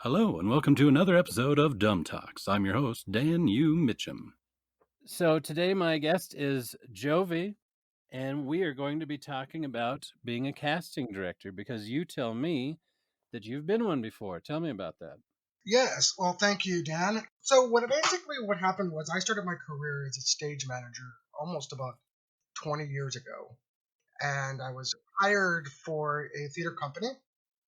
Hello, and welcome to another episode of D.U.M Talks. I'm your host, Dan Mitchem. So today my guest is Jovie, and we are going to be talking about being a casting director because you tell me that you've been one before. Tell me about that. Yes, well, thank you, Dan. So, what happened was I started my career as a stage manager almost about 20 years ago, and I was hired for a theater company.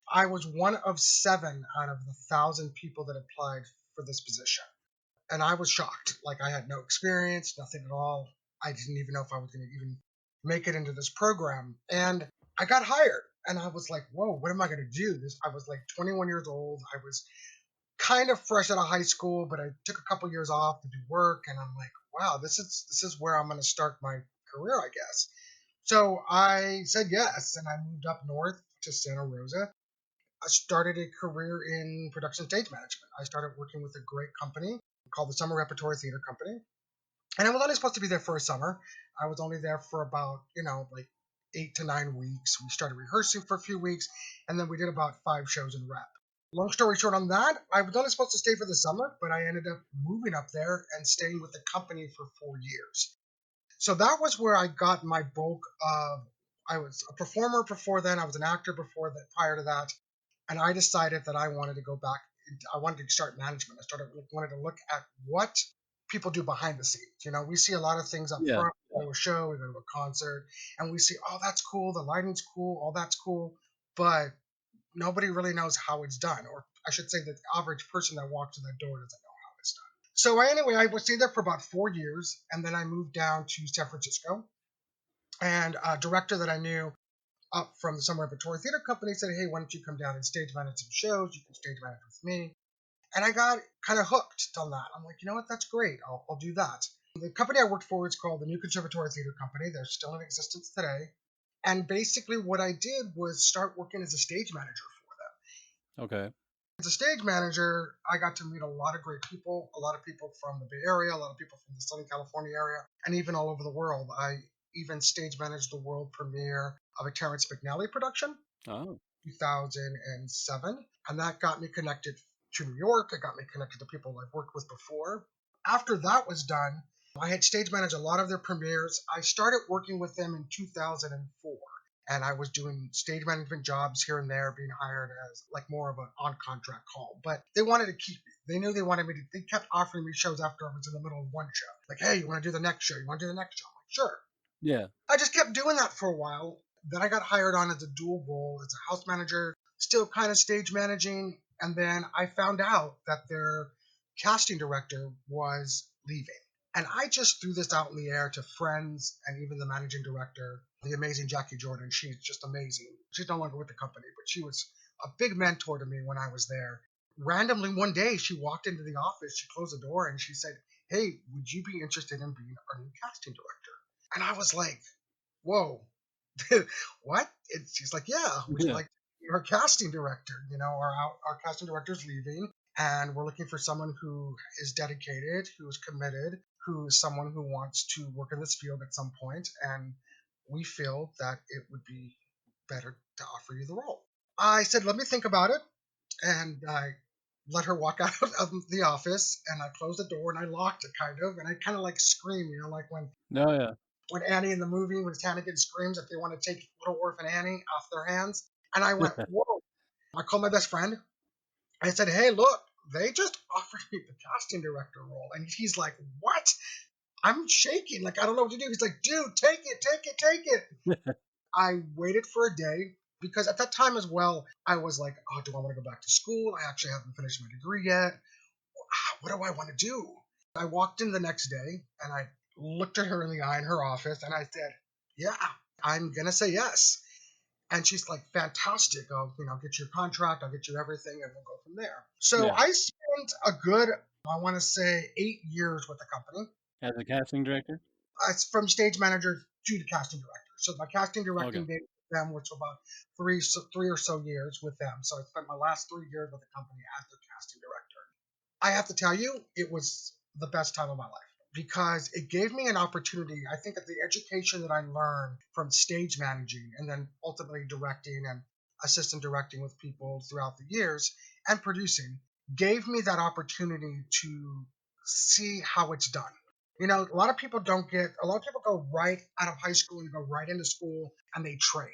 I was one of seven out of the 1,000 people that applied for this position, and I was shocked. Like, I had no experience, nothing at all. I didn't even know if I was going to even make it into this program, and I got hired. And I was like, "Whoa, what am I going to do?" I was like 21 years old. I was kind of fresh out of high school, but I took a couple years off to do work, and I'm like, wow, this is where I'm going to start my career, I guess. So I said yes, and I moved up north to Santa Rosa. I started a career in production stage management. I started working with a great company called the Summer Repertory Theater Company, and I was only supposed to be there for a summer. I was only there for about like 8 to 9 weeks. We started rehearsing for a few weeks, and then we did about 5 shows in rep. Long story short on that, I was only supposed to stay for the summer, but I ended up moving up there and staying with the company for 4 years. So that was where I got my bulk of. I was a performer before then. I was an actor before that. Prior to that, and I decided that I wanted to go back. I wanted to start management. Wanted to look at what people do behind the scenes. We see a lot of things up Yeah. front. We go to a show, we go to a concert, and we see, oh, that's cool. The lighting's cool. All that's cool, but nobody really knows how it's done, or I should say, the average person that walks in that door doesn't know how it's done. So anyway, I would stay there for about 4 years, and then I moved down to San Francisco. And a director that I knew up from the Summer Repertory Theater Company said, "Hey, why don't you come down and stage manage some shows? You can stage manage with me." And I got kind of hooked on that. I'm like, you know what? That's great. I'll do that. The company I worked for is called the New Conservatory Theater Company. They're still in existence today. And basically, what I did was start working as a stage manager for them. Okay. As a stage manager, I got to meet a lot of great people, a lot of people from the Bay Area, a lot of people from the Southern California area, and even all over the world. I even stage managed the world premiere of a Terrence McNally production, Oh. 2007, and that got me connected to New York. It got me connected to people I've worked with before. After that was done, I had stage managed a lot of their premieres. I started working with them in 2004. And I was doing stage management jobs here and there, being hired as like more of an on contract call. But they wanted to keep me. They knew they wanted me to. They kept offering me shows after I was in the middle of one show. Like, hey, you want to do the next show? You want to do the next show? I'm like, sure. Yeah. I just kept doing that for a while. Then I got hired on as a dual role as a house manager, still kind of stage managing. And then I found out that their casting director was leaving. And I just threw this out in the air to friends and even the managing director, the amazing Jackie Jordan. She's just amazing. She's no longer with the company, but she was a big mentor to me when I was there. Randomly one day, she walked into the office, she closed the door, and she said, "Hey, would you be interested in being our new casting director?" And I was like, whoa, what? She's like, yeah, would you Yeah. like to be our casting director? Our casting director's leaving, and we're looking for someone who is dedicated, who is committed, who is someone who wants to work in this field at some point, and we feel that it would be better to offer you the role. I said, let me think about it, and I let her walk out of the office, and I closed the door and I locked it kind of, and I kind of like scream, like No, yeah. when Annie in the movie, when Hannigan screams that they want to take little orphan Annie off their hands. And I went, whoa. I called my best friend. I said, hey, look, they just offered me the casting director role. And he's like, what? I'm shaking. Like, I don't know what to do. He's like, dude, take it, take it, take it. I waited for a day because at that time as well, I was like, oh, do I want to go back to school? I actually haven't finished my degree yet. What do I want to do? I walked in the next day and I looked at her in the eye in her office and I said, yeah, I'm going to say yes. And she's like, fantastic. I'll get you your contract. I'll get you everything and we'll go from there. So Yeah. I spent a good, I want to say 8 years with the company. As a casting director? From stage manager to the casting director. So my casting Okay. directing did with them, which was about three or so years with them. So I spent my last 3 years with the company as their casting director. I have to tell you, it was the best time of my life because it gave me an opportunity. I think that the education that I learned from stage managing and then ultimately directing and assistant directing with people throughout the years and producing gave me that opportunity to see how it's done. You know, a lot of people go right out of high school and go right into school and they train.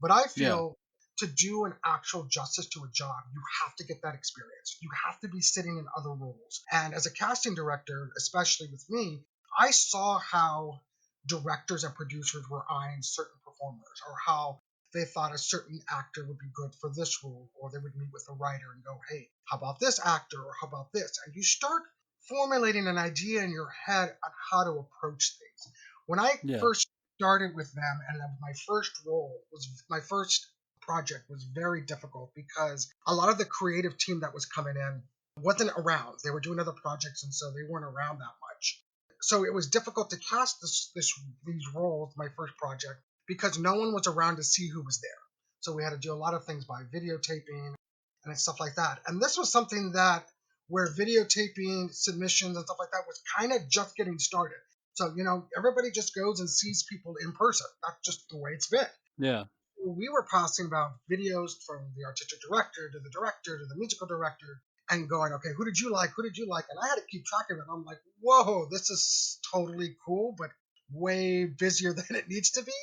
But I Yeah. feel to do an actual justice to a job, you have to get that experience. You have to be sitting in other roles. And as a casting director, especially with me, I saw how directors and producers were eyeing certain performers, or how they thought a certain actor would be good for this role, or they would meet with a writer and go, hey, how about this actor, or how about this? And you start formulating an idea in your head on how to approach things. When I Yeah. first started with them, and my first project was very difficult because a lot of the creative team that was coming in wasn't around. They were doing other projects, and so they weren't around that much. So it was difficult to cast these roles, my first project, because no one was around to see who was there. So we had to do a lot of things by videotaping and stuff like that. And this was something that where videotaping submissions and stuff like that was kind of just getting started. So, you know, everybody just goes and sees people in person. That's just the way it's been. Yeah. We were passing about videos from the artistic director to the musical director and going, okay, who did you like? Who did you like? And I had to keep track of it. And I'm like, whoa, this is totally cool, but way busier than it needs to be.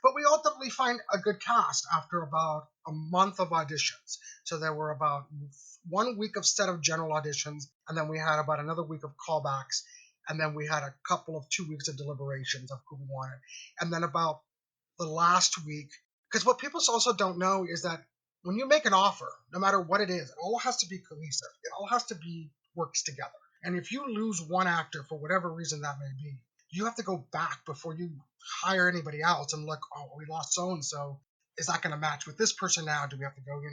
But we ultimately find a good cast after about a month of auditions. So there were about 1 week of set of general auditions, and then we had about another week of callbacks, and then we had a couple of 2 weeks of deliberations of who we wanted. And then about the last week, because what people also don't know is that when you make an offer, no matter what it is, it all has to be cohesive. It all has to be works together. And if you lose one actor for whatever reason that may be, you have to go back before you hire anybody else and look, oh, we lost so and so. Is that going to match with this person now? Do we have to go, in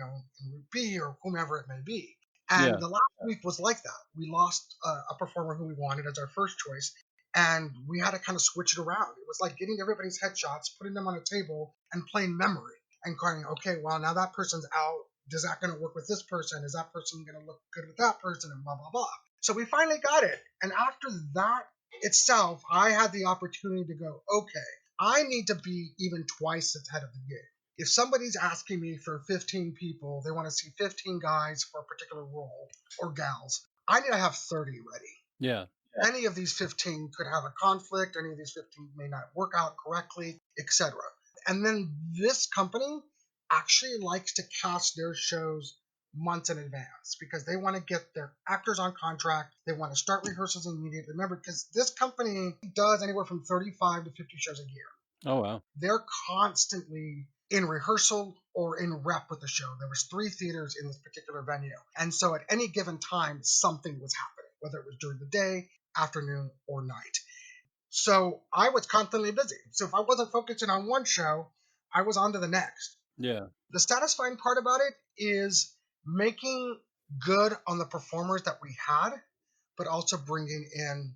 route B or whomever it may be? And Yeah. the last week was like that. We lost a performer who we wanted as our first choice, and we had to kind of switch it around. It was like getting everybody's headshots, putting them on a table, and playing memory and going, okay, well, now that person's out. Is that going to work with this person? Is that person going to look good with that person? And blah, blah, blah. So we finally got it. And after that itself, I had the opportunity to go, okay, I need to be even twice ahead of the game. If somebody's asking me for 15 people, they want to see 15 guys for a particular role or gals, I need to have 30 ready. Yeah. Any of these 15 could have a conflict, any of these 15 may not work out correctly, etc. And then this company actually likes to cast their shows months in advance because they want to get their actors on contract. They want to start rehearsals immediately. Remember, because this company does anywhere from 35 to 50 shows a year. Oh, wow. They're constantly in rehearsal or in rep with the show. There was 3 theaters in this particular venue. And so at any given time, something was happening, whether it was during the day, afternoon, or night. So I was constantly busy. So if I wasn't focusing on one show, I was on to the next. Yeah. The satisfying part about it is making good on the performers that we had, but also bringing in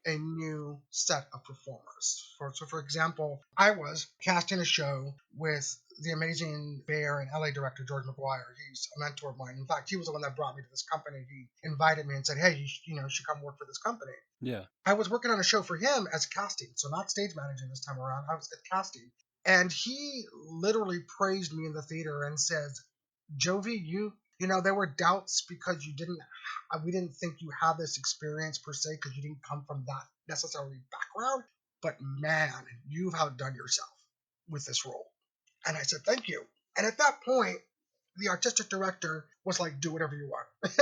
a new set of performers. For example, I was casting a show with the amazing Bay Area and LA director George McGuire. He's a mentor of mine. In fact, he was the one that brought me to this company. He invited me and said, "Hey, you should come work for this company." Yeah. I was working on a show for him as casting, so not stage managing this time around. I was at casting. And he literally praised me in the theater and says, Jovie, there were doubts because we didn't think you had this experience per se because you didn't come from that necessarily background. But man, you've outdone yourself with this role. And I said, thank you. And at that point, the artistic director was like, do whatever you want.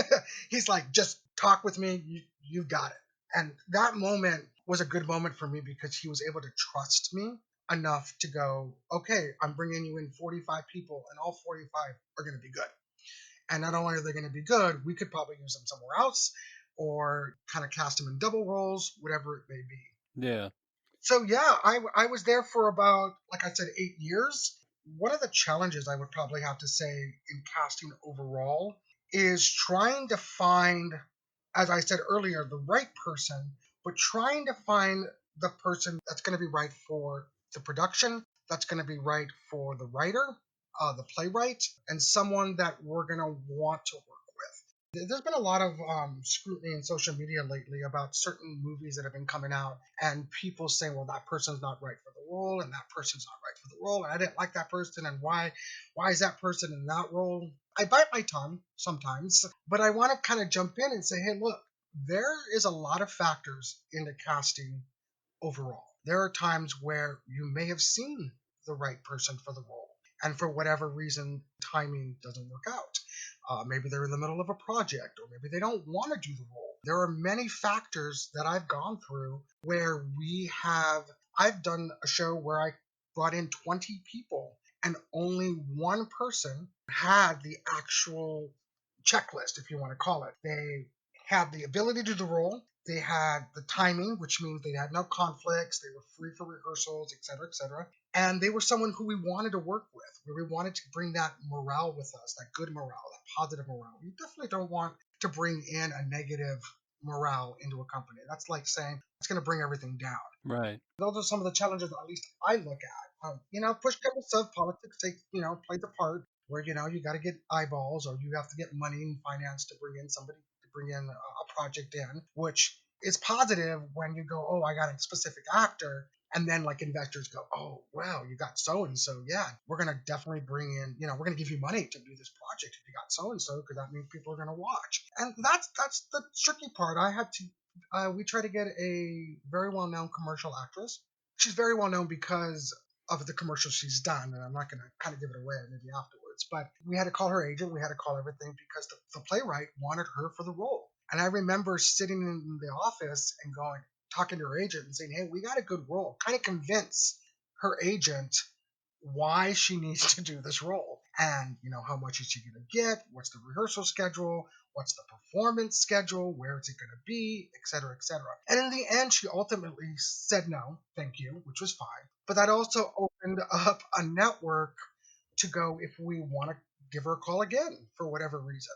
He's like, just talk with me. You got it. And that moment was a good moment for me because he was able to trust me enough to go, okay, I'm bringing you in 45 people and all 45 are going to be good. And not only are they going to be good, we could probably use them somewhere else or kind of cast them in double roles, whatever it may be. Yeah. So yeah, I was there for about, like I said, 8 years. One of the challenges I would probably have to say in casting overall is trying to find, as I said earlier, the right person, but trying to find the person that's going to be right for the production, that's going to be right for the writer, the playwright, and someone that we're going to want to work with. There's been a lot of scrutiny in social media lately about certain movies that have been coming out, and people saying, "Well, that person's not right for the role, and that person's not right for the role, and I didn't like that person, and why is that person in that role?" I bite my tongue sometimes, but I want to kind of jump in and say, hey, look, there is a lot of factors into casting overall. There are times where you may have seen the right person for the role, and for whatever reason, timing doesn't work out. Maybe they're in the middle of a project, or maybe they don't want to do the role. There are many factors that I've gone through where I've done a show where I brought in 20 people, and only one person had the actual checklist, if you want to call it. They had the ability to do the role. They had the timing, which means they had no conflicts. They were free for rehearsals, et cetera, et cetera. And they were someone who we wanted to work with, where we wanted to bring that morale with us, that good morale, that positive morale. You definitely don't want to bring in a negative morale into a company. That's like saying it's going to bring everything down. Right. Those are some of the challenges that at least I look at. Push comes to shove, politics plays a part where, you got to get eyeballs, or you have to get money and finance to bring in somebody, to bring in a project in, which is positive when you go, oh, I got a specific actor. And then like investors go, oh, wow, you got so-and-so. Yeah, we're going to definitely bring in, we're going to give you money to do this project if you got so-and-so, because that means people are going to watch. And that's the tricky part. We try to get a very well-known commercial actress. She's very well-known because of the commercial she's done, and I'm not going to kind of give it away maybe afterwards. But we had to call her agent. We had to call everything because the playwright wanted her for the role. And I remember sitting in the office and talking to her agent and saying, hey, we got a good role. Kind of convince her agent why she needs to do this role, and how much is she going to get, what's the rehearsal schedule, what's the performance schedule, where is it going to be, etc., etc. And in the end, she ultimately said no, thank you, which was fine. But that also opened up a network to go, if we want to give her a call again for whatever reason,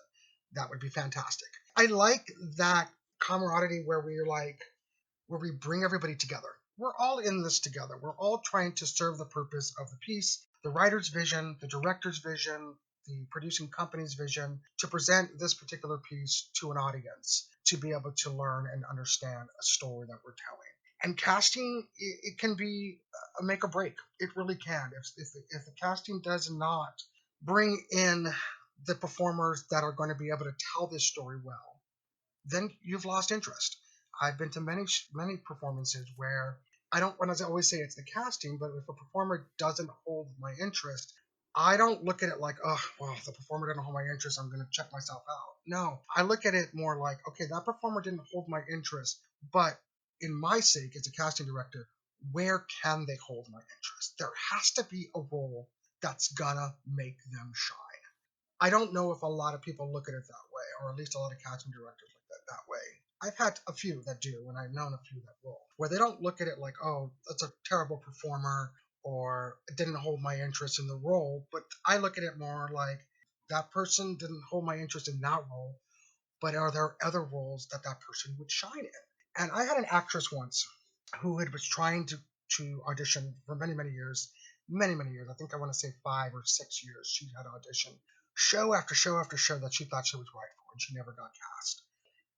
that would be fantastic. I like that camaraderie where we bring everybody together. We're all in this together. We're all trying to serve the purpose of the piece, the writer's vision, the director's vision, the producing company's vision, to present this particular piece to an audience, to be able to learn and understand a story that we're telling. And casting, it can be a make or break. It really can. If the casting does not bring in the performers that are going to be able to tell this story well, then you've lost interest. I've been to many performances where I don't want to always say it's the casting, but if a performer doesn't hold my interest, I don't look at it like, oh, well, the performer didn't hold my interest, I'm going to check myself out. No, I look at it more like, okay, that performer didn't hold my interest, but in my sake as a casting director, where can they hold my interest? There has to be a role that's gonna make them shine. I don't know if a lot of people look at it that way, or at least a lot of casting directors look at it that way. I've had a few that do, and I've known a few that will, where they don't look at it like, oh, that's a terrible performer, or it didn't hold my interest in the role. But I look at it more like, that person didn't hold my interest in that role, but are there other roles that that person would shine in? And I had an actress once who was trying to audition for many, many years, many, many years. I think I want to say 5 or 6 years. She had auditioned show after show after show that she thought she was right for, and she never got cast.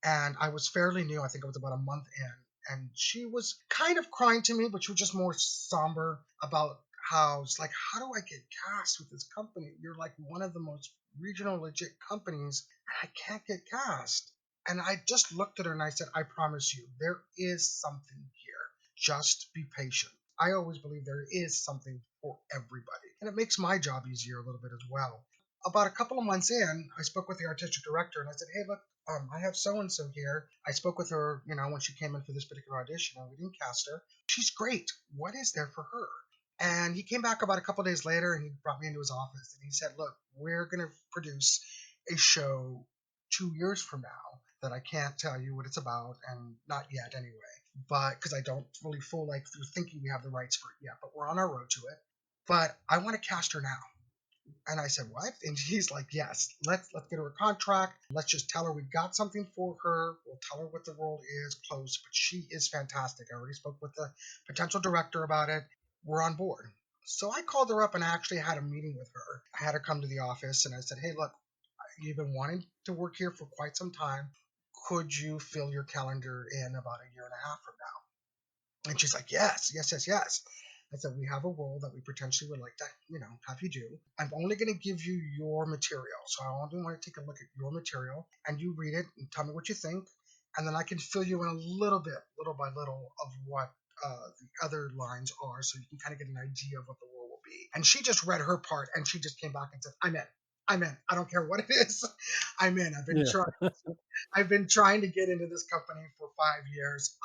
And I was fairly new. I think it was about a month in, and she was kind of crying to me, but she was just more somber about how it's like, how do I get cast with this company? You're like one of the most regional legit companies, and I can't get cast. And I just looked at her and I said, I promise you, there is something here. Just be patient. I always believe there is something for everybody. And it makes my job easier a little bit as well. About a couple of months in, I spoke with the artistic director and I said, hey, look, I have so-and-so here. I spoke with her, when she came in for this particular audition, and we didn't cast her. She's great. What is there for her? And he came back about a couple of days later and he brought me into his office and he said, look, we're going to produce a show 2 years from now that I can't tell you what it's about, and not yet anyway, but because I don't really feel like through thinking we have the rights for it yet, but we're on our road to it. But I want to cast her now. And I said, what? And he's like, yes, let's get her a contract. Let's just tell her we got something for her. We'll tell her what the role is, close. But she is fantastic. I already spoke with the potential director about it. We're on board. So I called her up and I actually had a meeting with her. I had her come to the office and I said, hey, look, you've been wanting to work here for quite some time. Could you fill your calendar in about a year and a half from now? And she's like, yes, yes, yes, yes. I said, we have a role that we potentially would like to, have you do. I'm only going to give you your material. So I only want to take a look at your material and you read it and tell me what you think. And then I can fill you in a little bit, little by little, of what the other lines are, so you can kind of get an idea of what the role will be. And she just read her part, and she just came back and said, "I'm in. I'm in. I don't care what it is. I'm in. Yeah. I've been trying to get into this company for 5 years.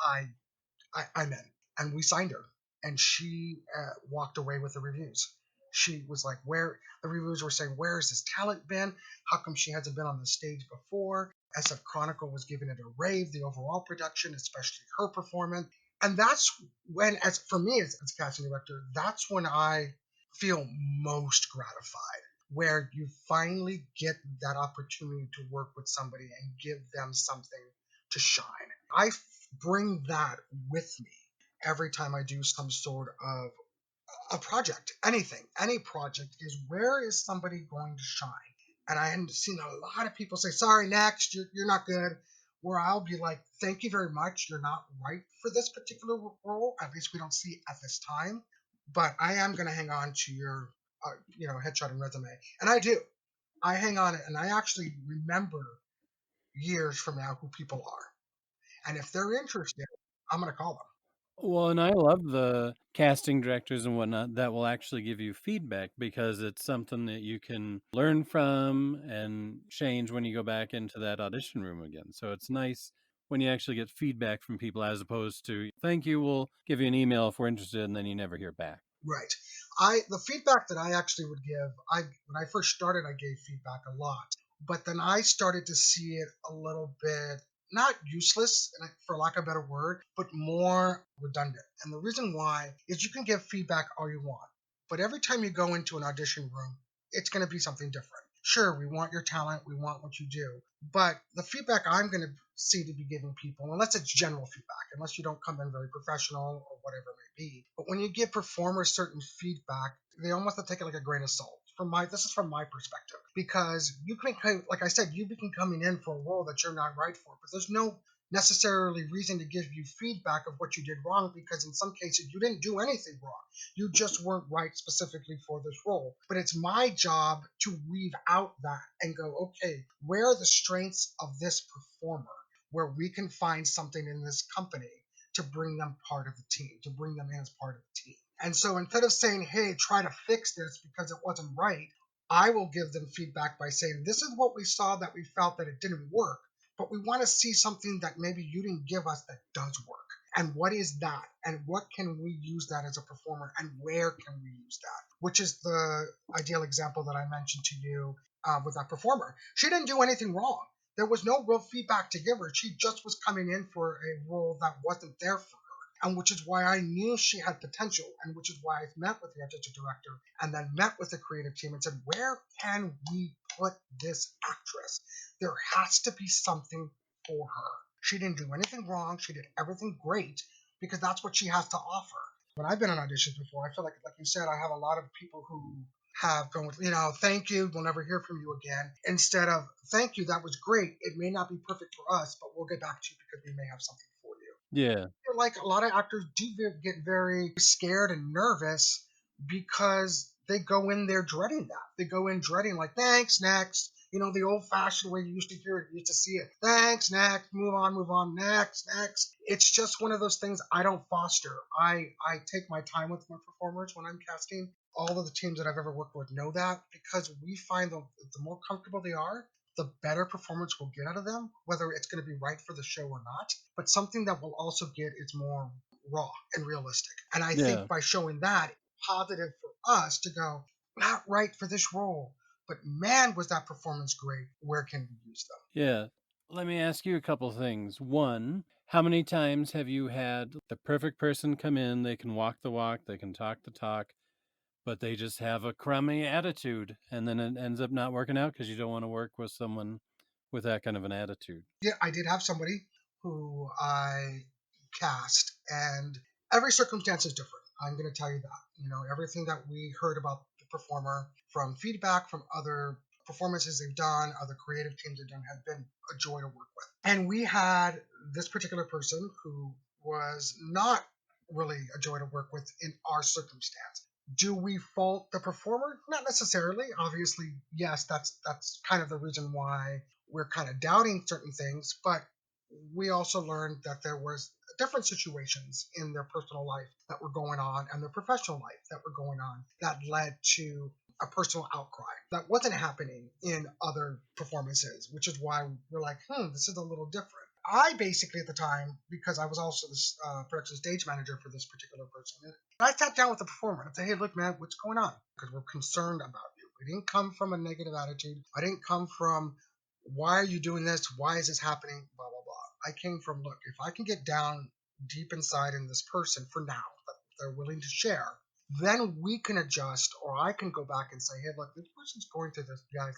I'm in." And we signed her, and she walked away with the reviews. She was like, "Where?" The reviews were saying, "Where has this talent been? How come she hasn't been on the stage before?" SF Chronicle was giving it a rave, the overall production, especially her performance. And that's when, as for me as casting director, that's when I feel most gratified, where you finally get that opportunity to work with somebody and give them something to shine. I bring that with me every time I do some sort of a project, any project, is where is somebody going to shine? And I hadn't seen a lot of people say, "Sorry, next, you're not good." Where I'll be like, "Thank you very much. You're not right for this particular role. At least we don't see at this time. But I am going to hang on to your, headshot and resume." And I do. I hang on it, and I actually remember years from now who people are. And if they're interested, I'm going to call them. Well, and I love the casting directors and whatnot that will actually give you feedback, because it's something that you can learn from and change when you go back into that audition room again. So it's nice when you actually get feedback from people, as opposed to, "Thank you, we'll give you an email if we're interested," and then you never hear back. Right. The feedback that I actually would give, when I first started, I gave feedback a lot, but then I started to see it a little bit not useless, for lack of a better word, but more redundant. And the reason why is you can give feedback all you want, but every time you go into an audition room, it's going to be something different. Sure, we want your talent, we want what you do, but the feedback I'm going to see to be giving people, unless it's general feedback, unless you don't come in very professional or whatever it may be, but when you give performers certain feedback, they almost have to take it like a grain of salt. This is from my perspective, because you can, like I said, you can coming in for a role that you're not right for, but there's no necessarily reason to give you feedback of what you did wrong, because in some cases you didn't do anything wrong. You just weren't right specifically for this role. But it's my job to weave out that and go, okay, where are the strengths of this performer, where we can find something in this company to bring them part of the team, to bring them in as part of the team. And so instead of saying, "Hey, try to fix this because it wasn't right," I will give them feedback by saying, "This is what we saw that we felt that it didn't work, but we want to see something that maybe you didn't give us that does work. And what is that? And what can we use that as a performer? And where can we use that?" Which is the ideal example that I mentioned to you with that performer. She didn't do anything wrong. There was no real feedback to give her. She just was coming in for a role that wasn't there for her. And which is why I knew she had potential, and which is why I met with the artistic director and then met with the creative team and said, "Where can we put this actress? There has to be something for her. She didn't do anything wrong. She did everything great, because that's what she has to offer." When I've been on auditions before, I feel like you said, I have a lot of people who have gone with, "Thank you, we'll never hear from you again," instead of, "Thank you, that was great. It may not be perfect for us, but we'll get back to you because we may have something for you." Yeah. Feel like a lot of actors do get very scared and nervous because they go in there dreading that. They go in dreading, like, "Thanks, next." The old fashioned way you used to hear it, you used to see it. "Thanks, next, move on, next, next." It's just one of those things I don't foster. I take my time with my performers when I'm casting. All of the teams that I've ever worked with know that, because we find the more comfortable they are, the better performance we'll get out of them, whether it's going to be right for the show or not. But something that we'll also get is more raw and realistic. And I Yeah. think by showing that, it's positive for us to go, "Not right for this role, but man, was that performance great. Where can we use them?" Yeah. Let me ask you a couple things. One, how many times have you had the perfect person come in? They can walk the walk, they can talk the talk, but they just have a crummy attitude, and then it ends up not working out because you don't want to work with someone with that kind of an attitude? Yeah, I did have somebody who I cast, and every circumstance is different. I'm going to tell you that. Everything that we heard about the performer from feedback from other performances they've done, other creative teams have done, have been a joy to work with. And we had this particular person who was not really a joy to work with in our circumstance. Do we fault the performer? Not necessarily. Obviously, yes, that's kind of the reason why we're kind of doubting certain things, but we also learned that there was different situations in their personal life that were going on and their professional life that were going on that led to a personal outcry that wasn't happening in other performances, which is why we're like, this is a little different. I basically at the time, because I was also this production stage manager for this particular person, I sat down with the performer and said, hey, look, man, what's going on? Because we're concerned about you. I didn't come from a negative attitude. I didn't come from, why are you doing this? Why is this happening? Blah, blah, blah. I came from, look, if I can get down deep inside in this person for now, that they're willing to share, then we can adjust, or I can go back and say, hey, look, this person's going through this, guys.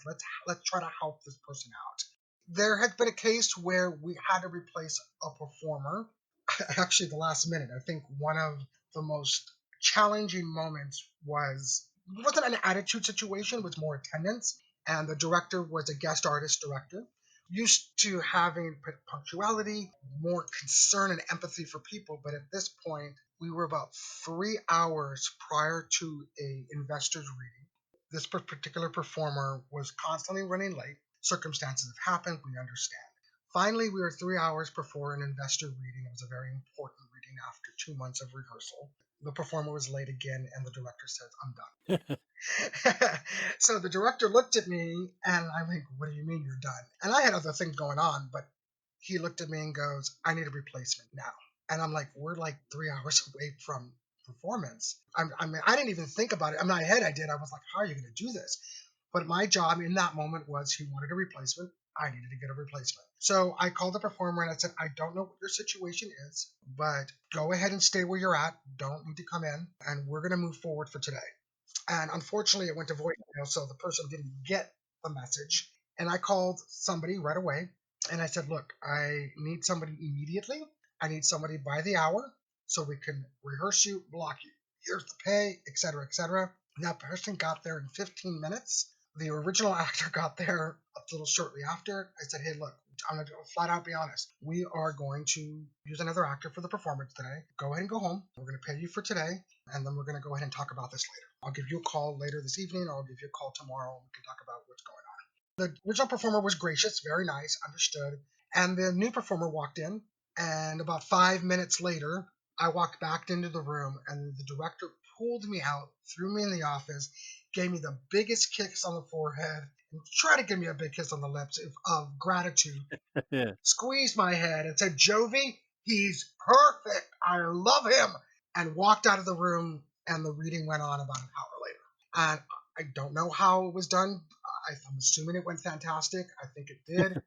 Let's try to help this person out. There had been a case where we had to replace a performer, actually the last minute. I think one of the most challenging moments wasn't an attitude situation, it was more attendance. And the director was a guest artist director, used to having punctuality, more concern and empathy for people. But at this point, we were about 3 hours prior to a investor's reading. This particular performer was constantly running late. Circumstances have happened, we understand. Finally, we were 3 hours before an investor reading. It was a very important reading after 2 months of rehearsal. The performer was late again, and the director says, I'm done. So the director looked at me, and I'm like, what do you mean you're done? And I had other things going on, but he looked at me and goes, I need a replacement now. And I'm like, we're like 3 hours away from performance. I didn't even think about it. In my head, I did. I was like, how are you going to do this? But my job in that moment was he wanted a replacement. I needed to get a replacement. So I called the performer and I said, I don't know what your situation is, but go ahead and stay where you're at. Don't need to come in. And we're going to move forward for today. And unfortunately, it went to voicemail, so the person didn't get the message. And I called somebody right away. And I said, look, I need somebody immediately. I need somebody by the hour so we can rehearse you, block you. Here's the pay, etc., etc. That person got there in 15 minutes. The original actor got there a little shortly after. I said, hey, look, I'm going to flat out be honest. We are going to use another actor for the performance today. Go ahead and go home. We're going to pay you for today, and then we're going to go ahead and talk about this later. I'll give you a call later this evening, or I'll give you a call tomorrow, and we can talk about what's going on. The original performer was gracious, very nice, understood. And the new performer walked in, and about 5 minutes later, I walked back into the room, and the director pulled me out, threw me in the office, gave me the biggest kiss on the forehead, and tried to give me a big kiss on the lips of gratitude. Yeah. Squeezed my head and said, Jovie, he's perfect. I love him. And walked out of the room, and the reading went on about an hour later. And I don't know how it was done. I'm assuming it went fantastic. I think it did.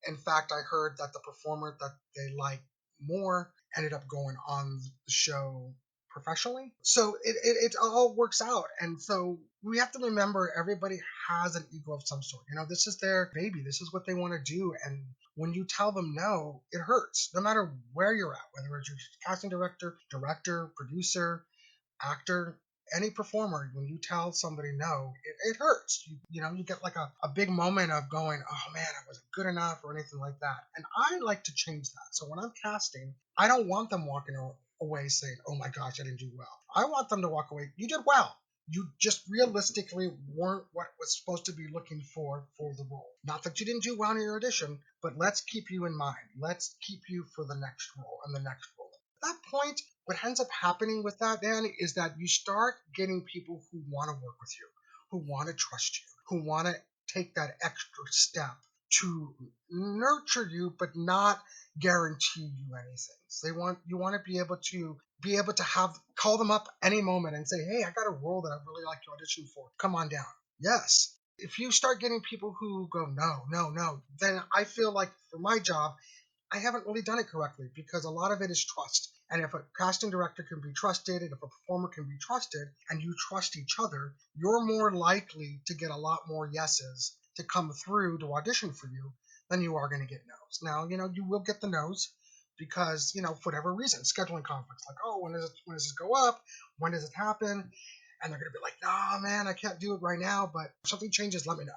In fact, I heard that the performer that they liked more ended up going on the show professionally. So it all works out. And so we have to remember everybody has an ego of some sort. This is their baby. This is what they want to do. And when you tell them no, it hurts. No matter where you're at, whether it's your casting director, producer, actor, any performer, when you tell somebody no, it hurts. You get like a big moment of going, oh man, I wasn't good enough or anything like that. And I like to change that. So when I'm casting, I don't want them walking away saying, oh my gosh, I didn't do well. I want them to walk away, you did well. You just realistically weren't what was supposed to be looking for the role. Not that you didn't do well in your audition, but let's keep you in mind. Let's keep you for the next role and the next role. At that point, what ends up happening with that, Dan, is that you start getting people who want to work with you, who want to trust you, who want to take that extra step to nurture you, but not guarantee you anything. You want to be able to call them up any moment and say, hey, I got a role that I really like to audition for. Come on down. Yes. If you start getting people who go, no, no, no, then I feel like for my job, I haven't really done it correctly, because a lot of it is trust. And if a casting director can be trusted, and if a performer can be trusted, and you trust each other, you're more likely to get a lot more yeses to come through to audition for you than you are going to get no's. Now, you will get the no's because, for whatever reason, scheduling conflicts, like, oh, when does this go up? When does it happen? And they're going to be like, nah, man, I can't do it right now, but if something changes, let me know.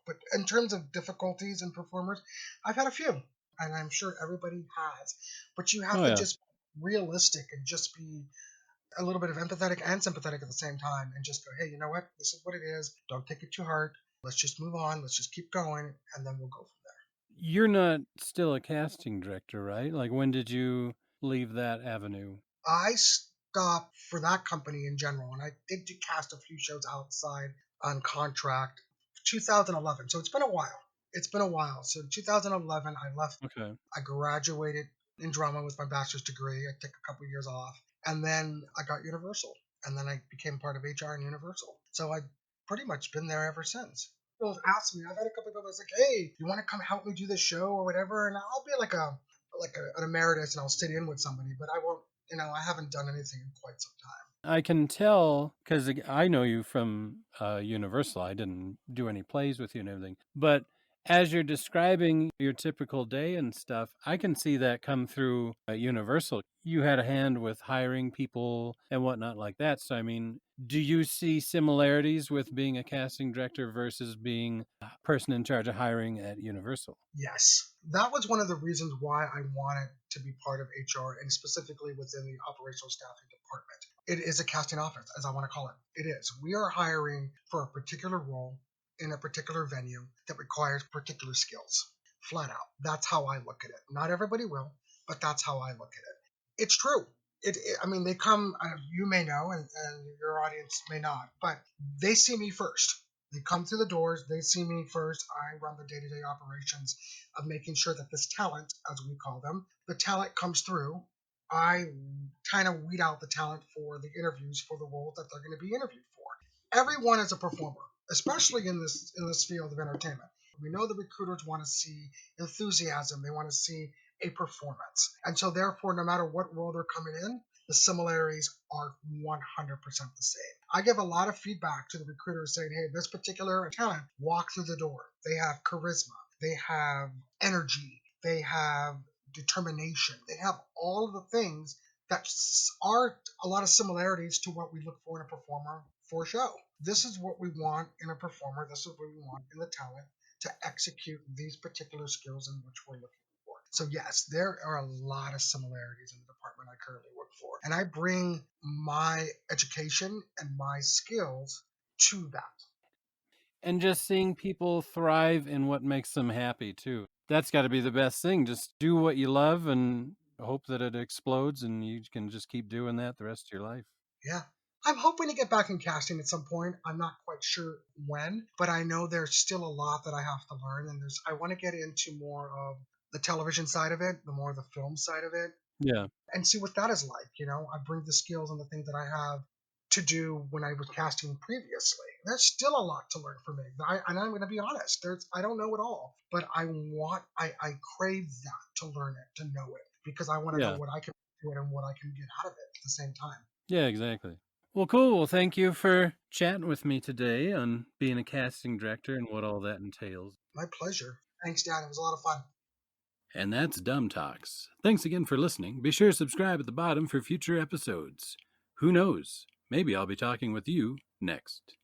But in terms of difficulties in performers, I've had a few, and I'm sure everybody has. But you have Oh, to yeah. just realistic and just be a little bit of empathetic and sympathetic at the same time, and just go, hey, you know what? This is what it is. Don't take it too hard. Let's just move on. Let's just keep going, and then we'll go from there. You're not still a casting director, right? Like, when did you leave that avenue? I stopped for that company in general, and I did cast a few shows outside on contract 2011. So it's been a while. It's been a while. So 2011, I left. Okay. I graduated in drama with my bachelor's degree. I took a couple years off, and then I got Universal, and then I became part of HR in Universal. So I've pretty much been there ever since. People have asked me. I've had a couple of people that's like, "Hey, you want to come help me do this show or whatever?" And I'll be an emeritus, and I'll sit in with somebody, but I won't. I haven't done anything in quite some time. I can tell because I know you from Universal. I didn't do any plays with you and everything. But as you're describing your typical day and stuff, I can see that come through Universal. You had a hand with hiring people and whatnot like that. So, I mean, do you see similarities with being a casting director versus being a person in charge of hiring at Universal? Yes. That was one of the reasons why I wanted to be part of HR, and specifically within the operational staffing department. It is a casting office, as I want to call it. It is. We are hiring for a particular role in a particular venue that requires particular skills. Flat out. That's how I look at it. Not everybody will, but that's how I look at it. It's true. I mean, they come, you may know, and your audience may not, but they see me first. They come through the doors, they see me first. I run the day to day operations of making sure that this talent, as we call them, the talent comes through. I kind of weed out the talent for the interviews for the roles that they're going to be interviewed for. Everyone is a performer, especially in this field of entertainment. We know the recruiters want to see enthusiasm, they want to see a performance. And so therefore, no matter what role they're coming in, the similarities are 100% the same. I give a lot of feedback to the recruiters saying, hey, this particular talent walked through the door. They have charisma, they have energy, they have determination, they have all of the things that are a lot of similarities to what we look for in a performer for a show. This is what we want in a performer, this is what we want in the talent to execute these particular skills in which we're looking for. So yes, there are a lot of similarities in the department I currently work for. And I bring my education and my skills to that. And just seeing people thrive in what makes them happy too. That's got to be the best thing. Just do what you love and hope that it explodes and you can just keep doing that the rest of your life. Yeah. I'm hoping to get back in casting at some point. I'm not quite sure when, but I know there's still a lot that I have to learn, and I want to get into more of the television side of it, the more the film side of it, Yeah. and see what that is like. I bring the skills and the things that I have to do when I was casting previously. There's still a lot to learn for me. And I'm going to be honest. I don't know it all, but I crave that to learn it, to know it, because I want to know what I can do it and what I can get out of it at the same time. Yeah, exactly. Well, cool. Well, thank you for chatting with me today on being a casting director and what all that entails. My pleasure. Thanks, Dan. It was a lot of fun. And that's Dumb Talks. Thanks again for listening. Be sure to subscribe at the bottom for future episodes. Who knows? Maybe I'll be talking with you next.